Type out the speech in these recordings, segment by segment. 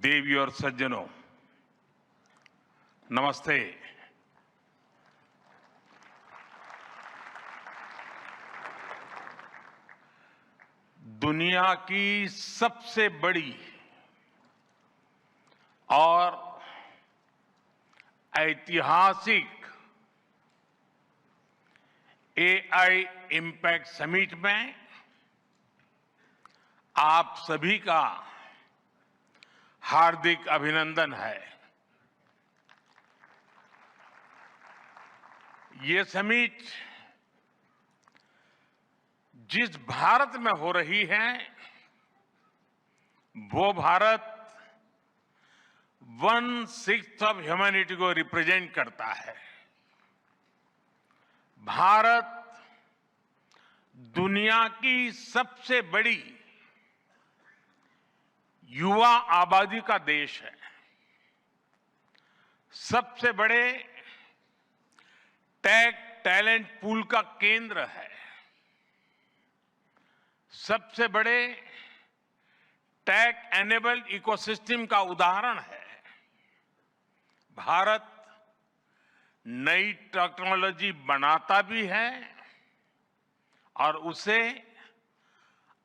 देवी और सज्जनों, नमस्ते। दुनिया की सबसे बड़ी और ऐतिहासिक एआई इम्पैक्ट समिट में आप सभी का हार्दिक अभिनंदन है। ये समिट जिस भारत में हो रही है वो भारत 1/6 ऑफ ह्यूमैनिटी को रिप्रेजेंट करता है। भारत दुनिया की सबसे बड़ी युवा आबादी का देश है, सबसे बड़े टेक टैलेंट पूल का केंद्र है, सबसे बड़े टेक एनेबल्ड इकोसिस्टम का उदाहरण है। भारत नई टेक्नोलॉजी बनाता भी है और उसे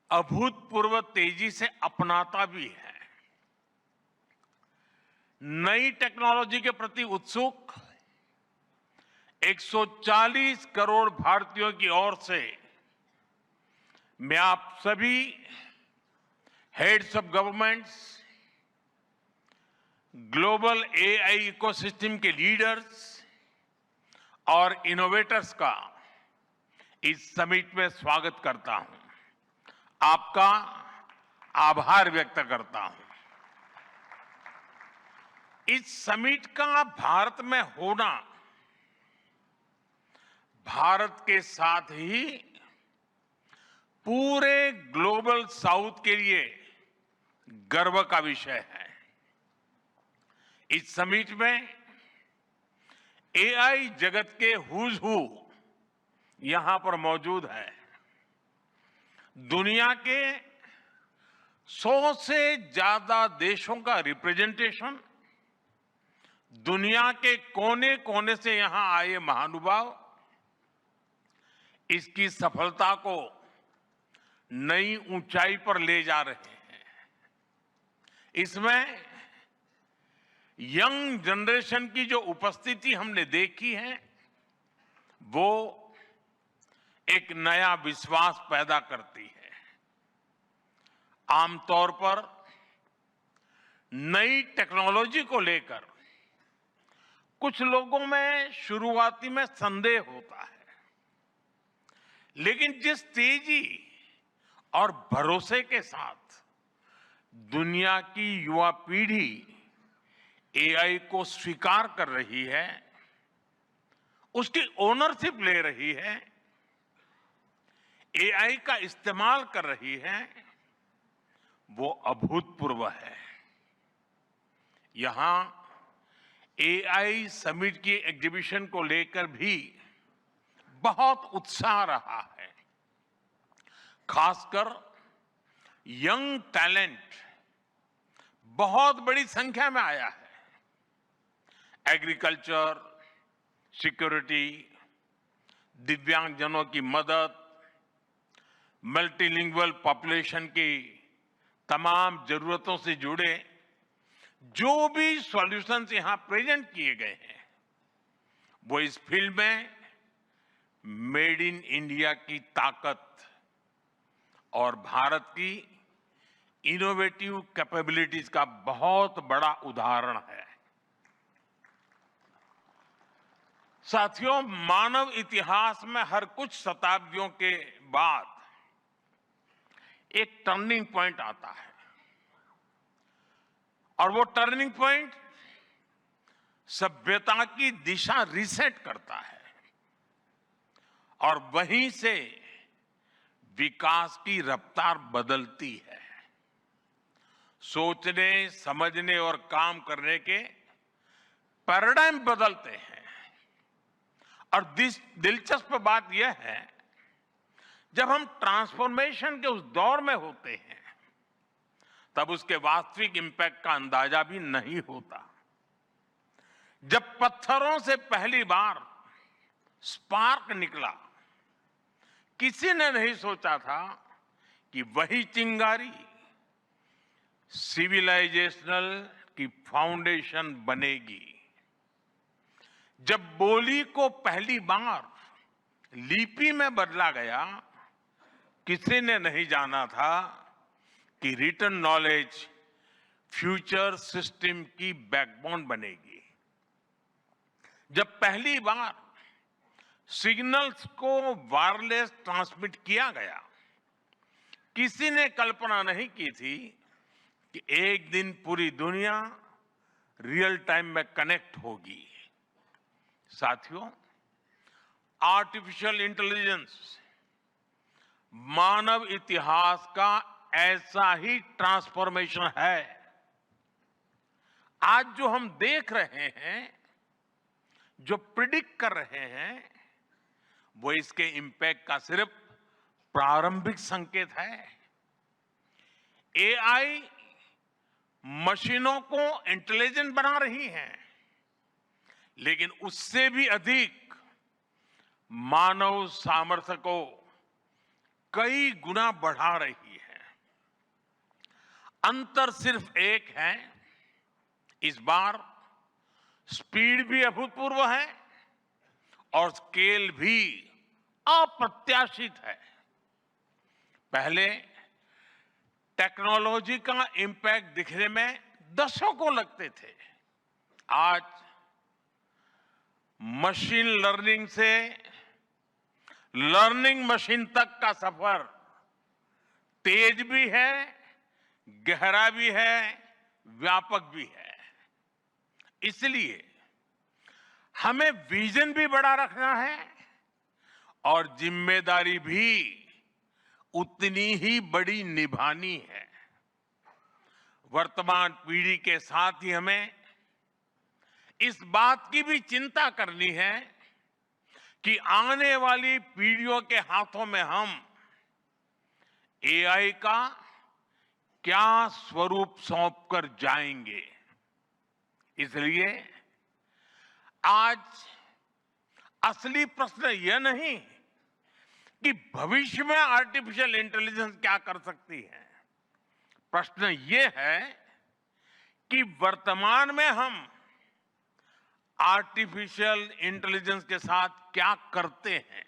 अभूतपूर्व तेजी से अपनाता भी है। नई टेक्नोलॉजी के प्रति उत्सुक 140 करोड़ भारतीयों की ओर से मैं आप सभी heads of governments, global AI ecosystem के लीडर्स और इनोवेटर्स का इस समिट में स्वागत करता हूं, आपका आभार व्यक्त करता हूं। इस समिट का भारत में होना भारत के साथ ही पूरे ग्लोबल साउथ के लिए गर्व का विषय है। इस समिट में एआई जगत के हुज हू यहां पर मौजूद है। दुनिया के 100 से ज्यादा देशों का रिप्रेजेंटेशन, दुनिया के कोने कोने से यहां आए महानुभाव इसकी सफलता को नई ऊंचाई पर ले जा रहे हैं। इसमें यंग जनरेशन की जो उपस्थिति हमने देखी है वो एक नया विश्वास पैदा करती है। आमतौर पर नई टेक्नोलॉजी को लेकर कुछ लोगों में शुरुआती में संदेह होता है, लेकिन जिस तेजी और भरोसे के साथ दुनिया की युवा पीढ़ी एआई को स्वीकार कर रही है, उसकी ओनरशिप ले रही है, एआई का इस्तेमाल कर रही है, वो अभूतपूर्व है। यहां एआई समिट की एग्जीबिशन को लेकर भी बहुत उत्साह रहा है। खासकर यंग टैलेंट बहुत बड़ी संख्या में आया है। एग्रीकल्चर, सिक्योरिटी, दिव्यांगजनों की मदद, मल्टीलिंगुअल पॉपुलेशन की तमाम जरूरतों से जुड़े जो भी सॉल्यूशंस यहां प्रेजेंट किए गए हैं वो इस फील्ड में मेड इन इंडिया की ताकत और भारत की इनोवेटिव कैपेबिलिटीज का बहुत बड़ा उदाहरण है। साथियों, मानव इतिहास में हर कुछ शताब्दियों के बाद एक टर्निंग पॉइंट आता है और वो टर्निंग पॉइंट सभ्यता की दिशा रीसेट करता है और वहीं से विकास की रफ्तार बदलती है। सोचने, समझने और काम करने के पैराडाइम बदलते हैं और दिलचस्प बात यह है, जब हम ट्रांसफॉर्मेशन के उस दौर में होते हैं तब उसके वास्तविक इंपैक्ट का अंदाजा भी नहीं होता। जब पत्थरों से पहली बार स्पार्क निकला, किसी ने नहीं सोचा था कि वही चिंगारी सिविलाइजेशनल की फाउंडेशन बनेगी। जब बोली को पहली बार लिपि में बदला गया, किसी ने नहीं जाना था कि रिटन नॉलेज फ्यूचर सिस्टम की बैकबोन बनेगी। जब पहली बार सिग्नल्स को वायरलेस ट्रांसमिट किया गया, किसी ने कल्पना नहीं की थी कि एक दिन पूरी दुनिया रियल टाइम में कनेक्ट होगी। साथियों, आर्टिफिशियल इंटेलिजेंस मानव इतिहास का ऐसा ही ट्रांसफॉर्मेशन है। आज जो हम देख रहे हैं, जो प्रिडिक्ट कर रहे हैं, वो इसके इंपैक्ट का सिर्फ प्रारंभिक संकेत है। एआई मशीनों को इंटेलिजेंट बना रही है, लेकिन उससे भी अधिक मानव सामर्थ्य को कई गुना बढ़ा रही है। अंतर सिर्फ एक है, इस बार स्पीड भी अभूतपूर्व है और स्केल भी अप्रत्याशित है। पहले टेक्नोलॉजी का इंपैक्ट दिखने में दशकों लगते थे। आज मशीन लर्निंग से लर्निंग मशीन तक का सफर तेज भी है, गहरा भी है, व्यापक भी है। इसलिए हमें विजन भी बड़ा रखना है और जिम्मेदारी भी उतनी ही बड़ी निभानी है। वर्तमान पीढ़ी के साथ ही हमें इस बात की भी चिंता करनी है कि आने वाली पीढ़ियों के हाथों में हम एआई का क्या स्वरूप सौंपकर जाएंगे। इसलिए आज असली प्रश्न यह नहीं कि भविष्य में आर्टिफिशियल इंटेलिजेंस क्या कर सकती है। प्रश्न यह है कि वर्तमान में हम आर्टिफिशियल इंटेलिजेंस के साथ क्या करते हैं।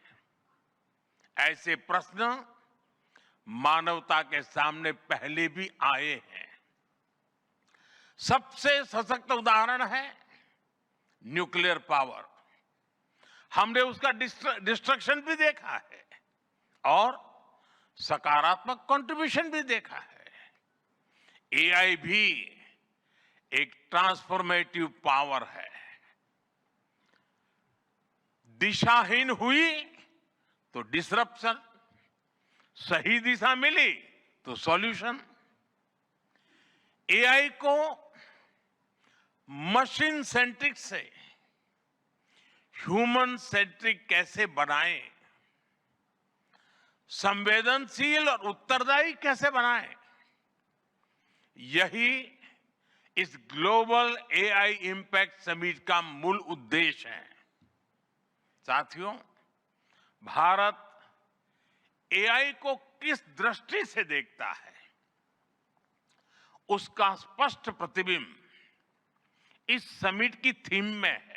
ऐसे प्रश्न मानवता के सामने पहले भी आए हैं। सबसे सशक्त उदाहरण है न्यूक्लियर पावर। हमने उसका डिस्ट्रक्शन भी देखा है और सकारात्मक कंट्रीब्यूशन भी देखा है। एआई भी एक ट्रांसफॉर्मेटिव पावर है। दिशाहीन हुई तो डिसरप्शन, सही दिशा मिली तो सॉल्यूशन। एआई को मशीन सेंट्रिक से ह्यूमन सेंट्रिक कैसे बनाएं, संवेदनशील और उत्तरदायी कैसे बनाएं, यही इस ग्लोबल एआई इंपैक्ट समिट का मूल उद्देश्य है। साथियों, भारत एआई को किस दृष्टि से देखता है, उसका स्पष्ट प्रतिबिंब इस समिट की थीम में है।